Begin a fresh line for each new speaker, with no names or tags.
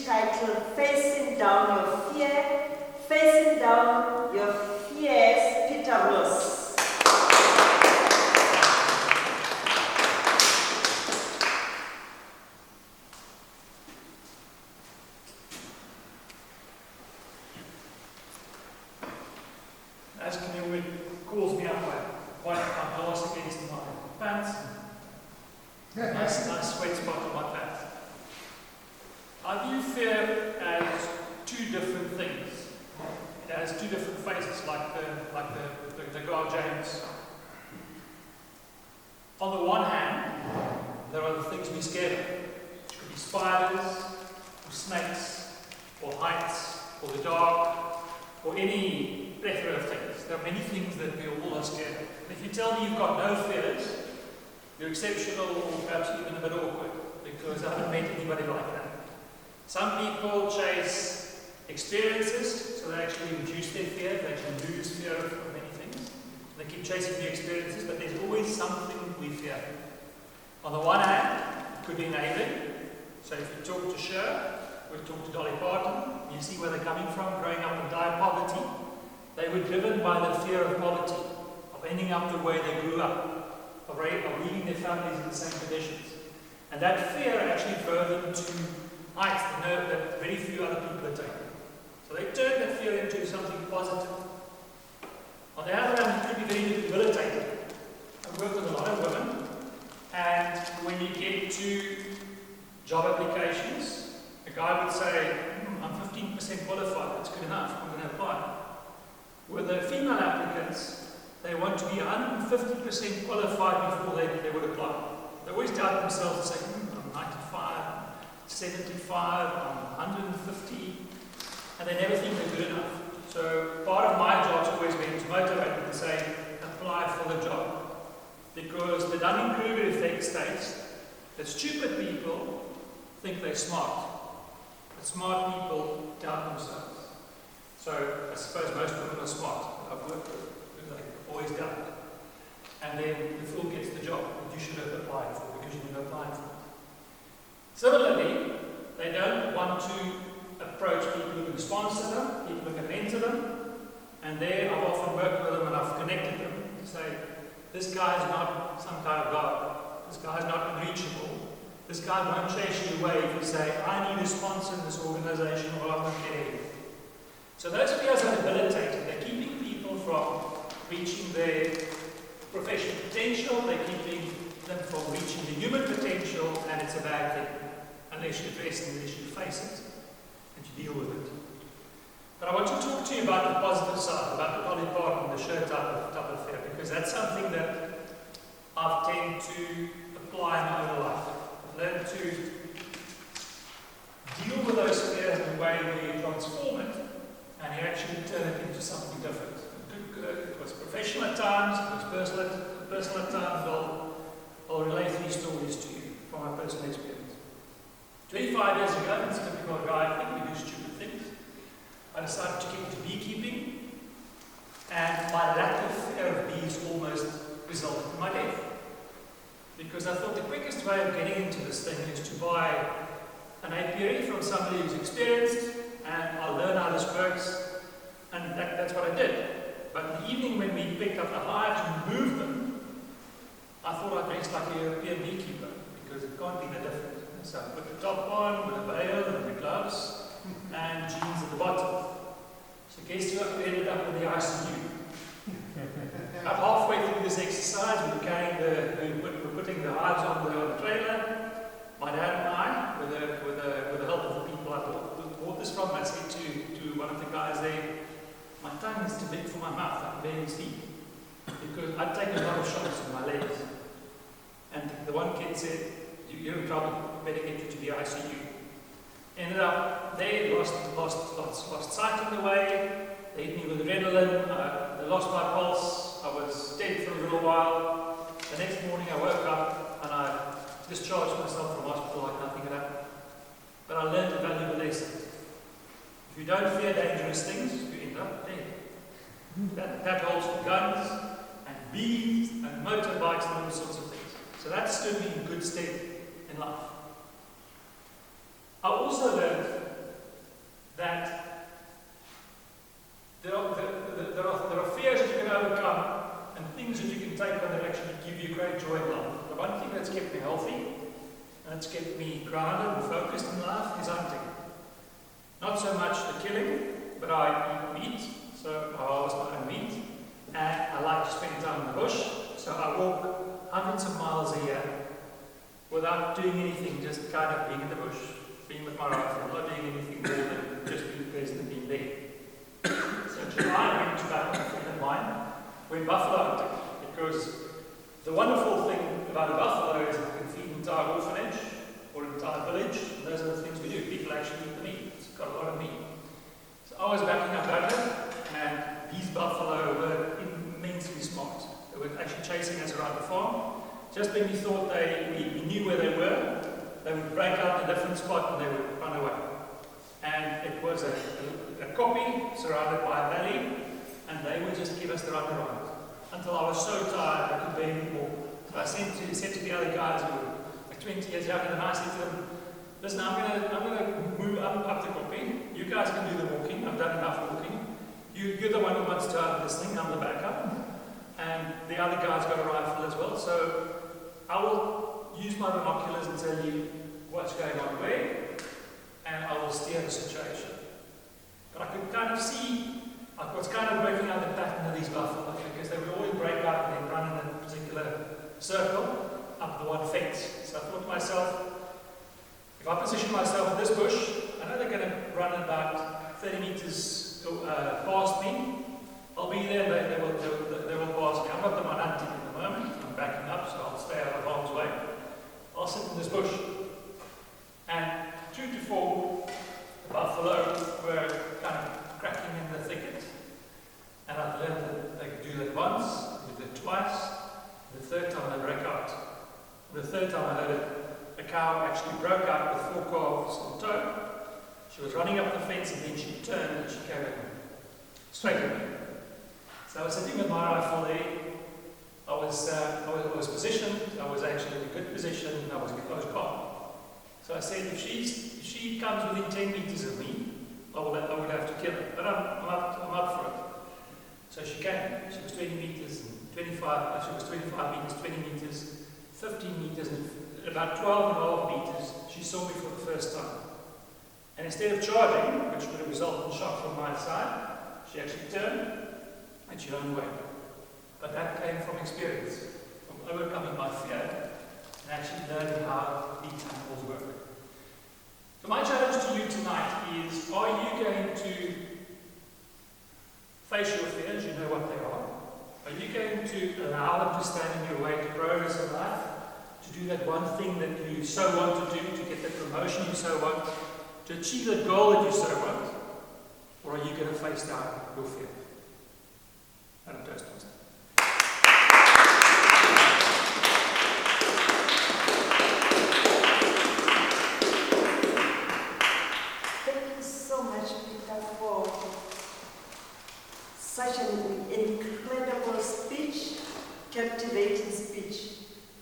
titled Facing Down Your Fear, Facing Down Your Fears, Pieter Roos.
As Camille calls me up, I wipe my glass against my pants. Nice sweat spot on my pants. I view fear as two different things. It has two different faces, like the guard James. On the one hand, there are the things we're scared of. It could be spiders, or snakes, or heights, or the dark, or any plethora of things. There are many things that we all are scared of. And if you tell me you've got no fears, you're exceptional, or perhaps even a bit awkward, because I haven't met anybody like that. Some people chase experiences, so they actually reduce their fear, they actually lose fear of many things. They keep chasing the experiences, but there's always something we fear. On the one hand, it could be enabling. So if you talk to Cher, we talk to Dolly Parton, you see where they're coming from, growing up in dire poverty. They were driven by the fear of poverty, of ending up the way they grew up, of leaving their families in the same conditions. And that fear actually drove them to heights that very few other people are taking. So they turned that fear into something positive. On the other hand, it could be very debilitating. I've worked with a lot of women, and when you get to job applications, a guy would say, I'm 15% qualified, that's good enough, I'm going to apply. With the female applicants, they want to be 150% qualified before they would apply. They always doubt themselves and say, I'm 95, 75, I'm 150, and they never think they're good enough. So part of my job has always been to motivate them and say, apply for the job. Because the Dunning-Kruger effect states that stupid people think they're smart, but smart people doubt themselves. So I suppose most women are smart, I've worked with, because they always doubt it. And then the fool gets the job that you should have applied for because you didn't apply for it. Similarly, they don't want to approach people who can sponsor them, people who can mentor them, and there I've often worked with them and I've connected them to say, this guy is not some kind of God, this guy is not unreachable, this guy won't chase you away if you say, I need a sponsor in this organization or I'm not getting it. So those fears are debilitating. They're keeping people from reaching their professional potential, they're keeping them from reaching the human potential, and it's a bad thing, unless you address it, unless you face it, and you deal with it. But I want to talk to you about the positive side, about the Dolly Parton, the Cher type of fear, because that's something that I've tended to apply in my own life. I've learned to deal with those fears in a way where you transform it, and you actually turn it into something different. It was professional at times, it was personal at times. I'll relate 3 stories to you from my personal experience. 25 years ago, it's a typical guy, I think we do stupid things. I decided to get into beekeeping, and my lack of fear of bees almost resulted in my death. Because I thought the quickest way of getting into this thing is to buy an apiary from somebody who's experienced, and I'll learn how this works, and that's what I did. But in the evening when we picked up the hives and moved them, I thought I'd dress like a European beekeeper, because it can't be that different. So I put the top on, with a veil and the gloves, and jeans at the bottom. So guess who ended up in the ICU? About halfway through this exercise, we were putting the hives on the trailer. My dad and I, with the help of the people I bought this from, I said to one of the guys there, my tongue is too big for my mouth, I can barely speak. Because I'd taken a lot of shots in my legs. And the one kid said, you're in trouble, better get you to the ICU. Ended up there, lost sight on the way, they hit me with adrenaline, I lost my pulse, I was dead for a little while. The next morning I woke up and I discharged myself from hospital like nothing had happened. But I learned a valuable lesson. If you don't fear dangerous things, you end up dead. That holds for guns and bees and motorbikes and all sorts of things. So that stood me in good stead in life. I also learned there are fears that you can overcome and things that you can take on that actually give you great joy in life. The one thing that's kept me healthy and it's kept me grounded and focused in life is hunting. Not so much the killing, but I eat meat, so I harvest my own meat. And I like to spend time in the bush, so I walk hundreds of miles a year without doing anything, just kind of being in the bush, being with my rifle, not doing anything more than just being present and being there. So in July, I went back with a friend of mine, went buffalo hunting, because the wonderful thing about a buffalo is it can feed an entire orphanage or an entire village, and those are the things we do. People actually eat the meat. It's got a lot of meat. So I was backing up London, and these buffalo were immensely smart. They were actually chasing us around the farm. Just when we thought we knew where they were, they would break out in a different spot and they would run away. And it was a kopje surrounded by a valley, and they would just give us the runaround until I was so tired I could bear anymore. So I said to the other guys who were like 20 years younger than I, said to them, listen, I'm gonna move up the kopje. You guys can do the walking. I've done enough walking. You're the one who wants to have this thing. I'm the backup. And the other guy's got a rifle as well. So I will use my binoculars and tell you what's going on where, and I will steer the situation. But I could kind of see what's kind of working out the pattern of these buffalo, because they would always break up and then run in a particular circle up the one fence. So I thought to myself, if I position myself in this bush, I know they're going to run about 30 meters past me. I'll be there, they will pass me. I'm not the one hunting at the moment, I'm backing up, so I'll stay out of harm's way. I'll sit in this bush. And 2 to 4 buffalo were kind of cracking in the thicket. And I'd learned that they could do that once, they did it twice, the third time they broke out. The third time I heard it, the cow actually broke out with 4 calves on tow. She was running up the fence and then she turned and she came in straight at me. So I was sitting with my rifle there. I was positioned. I was actually in a good position. And I was calm. So I said, if she comes within 10 meters of me, I would have to kill her. But I'm up for it. So she came. She was 20 meters, 25. She was 25 meters, 20 meters, 15 meters, and about 12.5 meters. She saw me for the first time. And instead of charging, which would have resulted in shot from my side, she actually turned and she ran away. But that came from experience, from overcoming my fear and actually learning how these animals work. So my challenge to you tonight is, are you going to face your fears? You know what they are. Are you going to allow them to stand in your way to progress in life? To do that one thing that you so want to do, to get the promotion you so want, to achieve the goal that you so want? Or are you going to face down your fear? And a toast.